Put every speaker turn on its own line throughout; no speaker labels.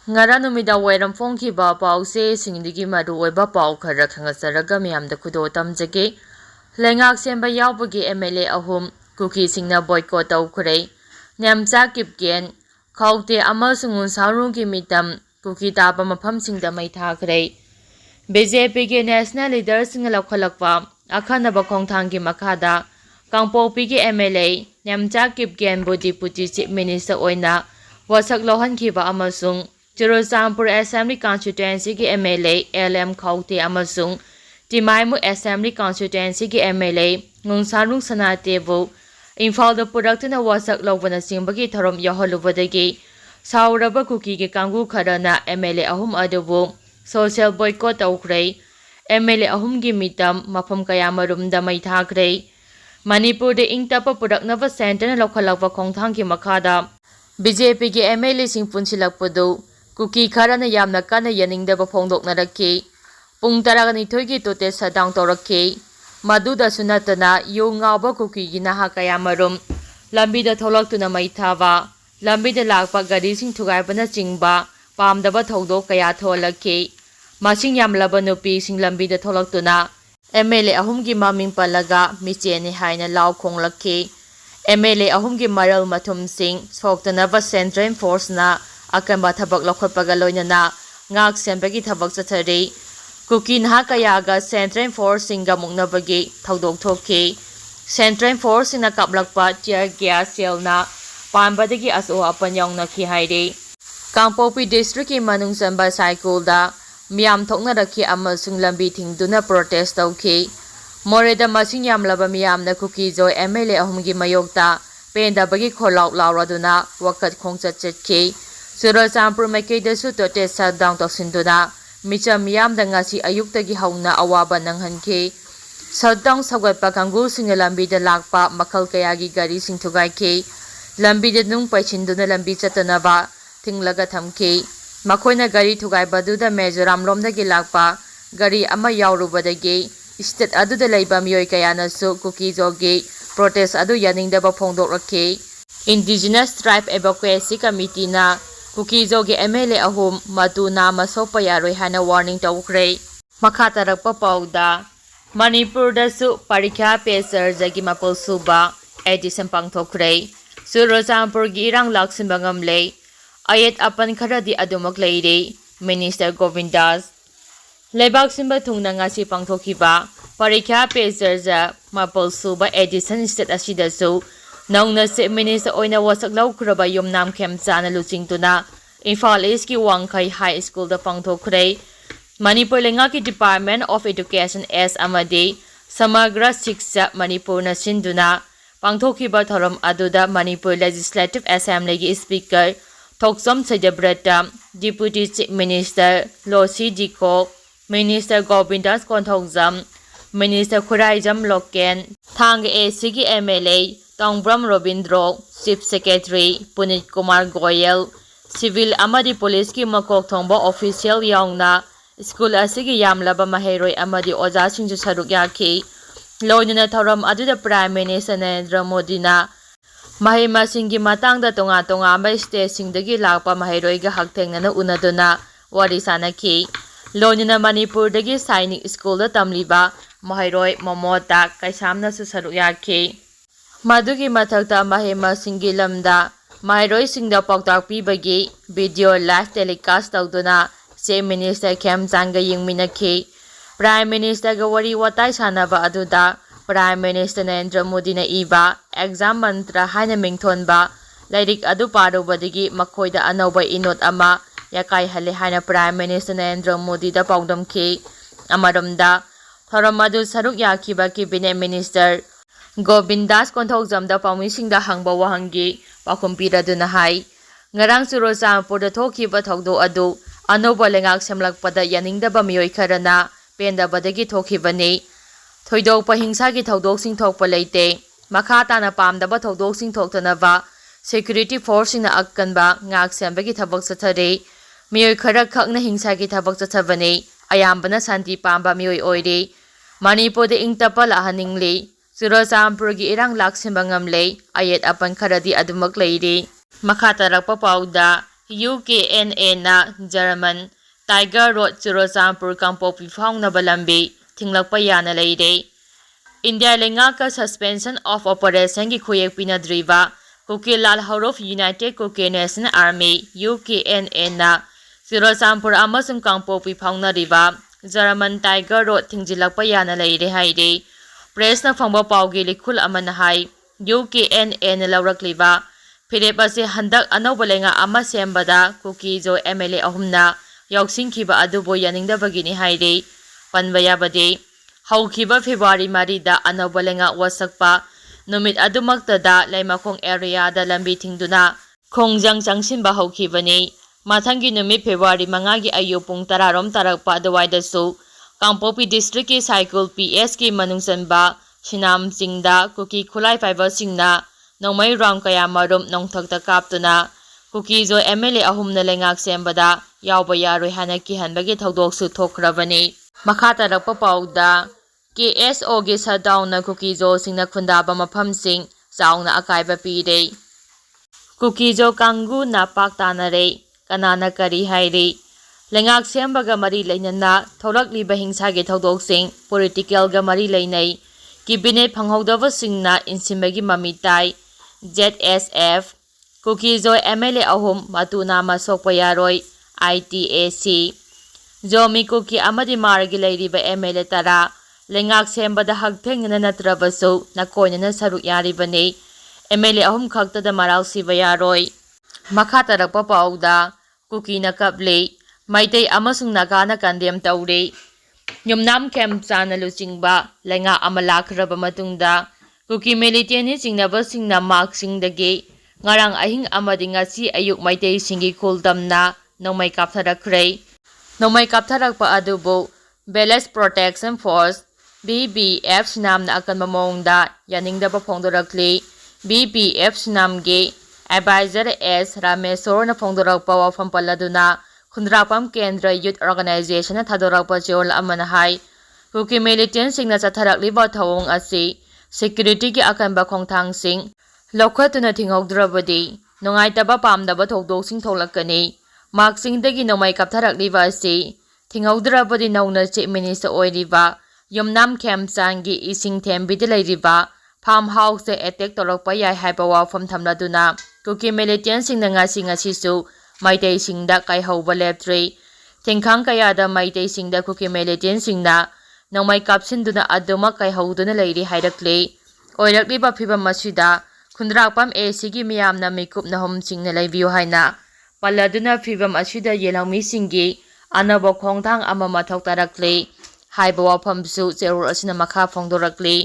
Ngara numida wairam phongkhiba pause singdigi maru oiba paw khara khangasaraga miyamda khudo tamjage lengak semba yawbagi MLA ahum Kuki singna boycott tawkhre Nyamcha kipgen khawte amasung saurungi mitam Kuki taba mafam singda mai thakre BJP ge national leaders sing lakhalakpa akhanaba khongthanggi makhada Kangpopi ge MLA Nyamcha kipgen bu deputy chief minister oina wasak lohankhiba amasung Churachandpur Assembly Constituency ki MLA LM Khawte amasung Timaimu Assembly Constituency ki MLA Ngungsarung Sanatebu Imphal Pudaktuna wasak lobana singbagi thorom yaholubadagi sauraba Kuki ki kangbu kharana MLA ahum adubu social boycott tawkhre MLA ahum gi mitam mafam kaya marumda mai thakre Manipur de ingtapa pudaknaba center na lokhalakpa khongthangki makhada BJP ki MLA sing punsilakpadu Kuki kharana yamna kana yaningdaba phongdoknarakhi pung 12 gi tote shutdown tawrakhi maduda sunatana yu ngawba Kuki gi naha kaya marum lambida tholaktuna mai thaba lambida lakpa gari sing thugaibana chingba pamdaba thodok kaya tholakhi masing yamlaba nupi sing lambida tholaktuna MLA ahum gi maming palaga micheni haina law khonglakhi MLA ahum gi maral mathum sing soktanaba central force na akanba thabak lokhotpaga loinana ngak sembagi thabak chathari Kuki naha kayaga central force singa muknabagi thodok thokhi central force sina kaplakpa tear gas selna pambadagi aso apanyong nakhi haire Kangpopi district ki manung samba cycle da miyam thokna rakhi amasung lambi thingduna protest tawkhi moreda masing yamlaba miyamna Kuki Zo MLA ahumgi mayokta pendabagi kholauk lawraduna wakat khongchat chatki Churachandpur Meitei dasu tote shutdown tawsinduna micham miyamda ngasi ayuktagi hauna awaba nanghankhi shutdown sagatpa kanggu singna lambida lakpa makhal kayagi gari sing thugaikhi lambida nung paichinduna lambi chatanaba thinglaga thamkhi makoina gari thugaibadudha Mizoram lomdagi lakpa gari ama yaurubadagi state aduda leiba miyoi kayanasu Kuki Zogi protest adu yaningdaba phongdokrakhi Indigenous Tribe Advocacy Committee na Kuki Zogi MLA ahum matu nama sopa yaroi hana warning tawkhre makha tarakpa pawda Manipur dasu parikha pe sarjagi mapul suba edition pangthokre Churachandpur gi irang laksimba ngamle ayet apan kharadi adumak leire Minister Govindas Lebak simba thungna ngasi pangthokiba parikha pe sarja mapul suba edition state asidasu Naungna se minister oina wasak laukraba yumnam khemchana luchingtuna Imphal East ki Wangkhai High School da pangthokre Manipur lenga ki Department of Education S amadi Samagra Shiksha Manipur na sinduna pangthokiba thorom aduda Manipur Legislative Assembly gi Speaker Thoksom Sejabrata Deputy Chief Minister Losi Diko Minister Govindas Konthokjam Minister Khuraijam Loken Thang AC ki MLA Tongbram Robindro Chief Secretary Punit Kumar Goyal Civil amadi Police ki makok thongba official yaungna school asigi yamlaba maheroi amadi oja singju saruk yakhi loinana thoram aduda Prime Minister Narendra Modi na mahima singi matangda tonga ba state singdagi lakpa maheroi ga haktengnana unaduna wari sanakhi loinana Manipur dagi Sainik School da tamliba maheroi Momota Kaisamna su saruk yakhi Madugi mathakta mahima singi lamda mairoi singda poktak pibagi video live telecast tawduna Chief Minister Khemchanga yingminakhi Prime Minister ga wari watai sanaba aduda Prime Minister Narendra Modi na iba exam mantra haina mingthonba lairik adu parubadagi makhoida anoba inot ama yakai hale haina Prime Minister Narendra Modi da pawdamkhi amaromda thoramadu saruk yakhiba cabinet minister Govindas Konthokjamda pawmisingda hangba wahangi pakumpira duna hai ngarang Churachandpur da thokiba thogdo adu anoba lengak semlakpada yaningdaba miyoi kharana pendabadagi thokibani thoidokpa hingsa gi thodok sing thokpa leite makha tana pamdaba thodok sing thoktanaba security force na akkanba ngak sembagi thabak chathare miyoi khara khakna hingsa gi thabak chathabani ayambana santi pamba miyoi oire Manipur de ingtapa lahaningli Churachandpur gi irang laksimba ngamle ayet apan kharadi adumak leire makha tarakpa pawda UKNA German Tiger Road Churachandpur Kangpokpi faungnaba lambi thinglakpa yana leire. India lengaka suspension of operation ki khuyek pinadriba Kuki Lal Horof United Kuki National Army UKNA na Churachandpur amasung Kangpokpi faungnariba German Tiger Road thingjilakpa yana leire haire. Press na phangba paugi likhul amana hai UKNA na laurakliba Philip ase handak anauba lenga ama sembada Kuki Zo MLA ahumna yausingkhiba adubo yaningdabagini haire. Panba yabade haukiba February 3 da anauba lenga wasakpa numit adumaktada laimakong area da lambi thingduna khongjang changsinba haukibani. Mathangi numit February 5 gi ayu pung 10 rom tarakpa aduwaida su Kangpokpi district ki cycle PS ki manungsanba Sinam Singda Kuki Khulai Fiber Singna Nongmai round kaya marum nongthakta kaptuna Kuki Zo MLA ahumna lengak sembada yawba yaroi hana kihanbagi thodoksu thokrabani. Makha tarakpa pauda KSO gi shutdown na Kuki Zo singna khundaba mafam sing chaungna akaiba pire. Kuki Zo kangbu nakpak tanare kanana kari haire. Lengak sembaga mari leinana tholakliba hingsa gi thodok political ga mari leinai Cabinet phanghodaba singna insimbagi mamitai ZSF Kuki Zo MLA ahum matuna masokpa yaroi ITAC Zomi Kuki amadi margi leiriba MLA tara lengak sembada hagthengna natrabasu nakoinana saruk yaribani MLA ahum khaktada maral siba yaroi. Makha tarakpa pauda Kuki na kapli Meitei amasung Naga na Condemn taure. Nyumnam camp chana luchingba lenga amalakraba matungda Kuki militant singnaba singna mark singdagi ngarang ahing amadi ngasi ayuk Meitei singi khuldamna nongmai kaptharakre. Nongmai kaptharakpa adubo Balance Protection Force BBF sinamna akanba mawngda yaningdaba phongdorakli. BBF sinamgi advisor S Rameswar na phongdorakpa wafam paladuna Khundrapam Kendra Youth Organization na thadorakpa chiol amana hai Kuki militant singna chatharakliba thawong asi security ki akanba khongthang sing lokhatuna thingogdrabadi nongaitaba pamdaba thodok sing tholakani mark singdagi nomai kaptharakliba asi thingogdrabadi nauna chief minister oiriba yumnam camp changi ising thembidi leiriba farmhouse attack torakpa yai haiba wafam thamladuna Kuki militant singna ngasi su Meitei singda kai hauba leptre thengkhang kayada Meitei singda Kuki militant singna nongmai kapsinduna aduma kai hauduna leiri hairakle. Oirakliba phibam masida khundrakpam AC gi miyamna mikupna hom singna leibiu haina paladuna phibam asida yelami singi anaba khongthang ama mathok tarakle haiba wafamsu cherur asina makha phongdorakle.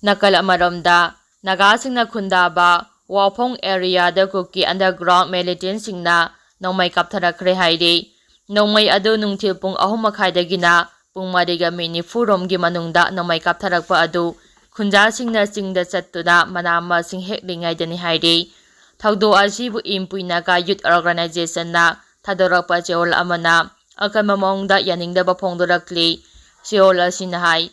Nakal amaramda Naga singna khundaba wafong area da Kuki underground militant singna nongmai kaptharakre haire. Nongmai adu nungthil pung 3:30 pung 4 gi manungda nongmai kaptharakpa adu khunja singna singda chattuna manama sing heklingaidani haire. Thaudo asibu impuinaga youth organization na thadorakpa cheol amana akanma mawngda yaningdaba phongdorakli. Cheol asina hai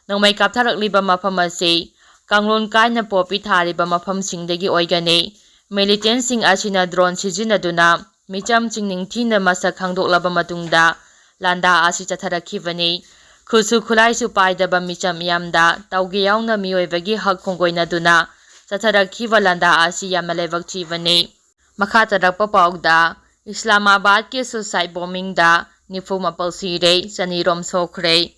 nongmai kaptharakliba mafam ase kanglon kaina popi thariba mafam singdagi oigani. Militant sing asina drone sijinaduna micham chingning masak khangdoklaba matungda landa asi chatharakibani khusu khulai su paidaba micham yamda taugi yauna miyoibagi hak khonggoinaduna chatharakhiba landa asi yamna lebakchibani. Makha tarakpa pauda Islamabad ke suicide bombing da 94 Sire chanirom sokhre.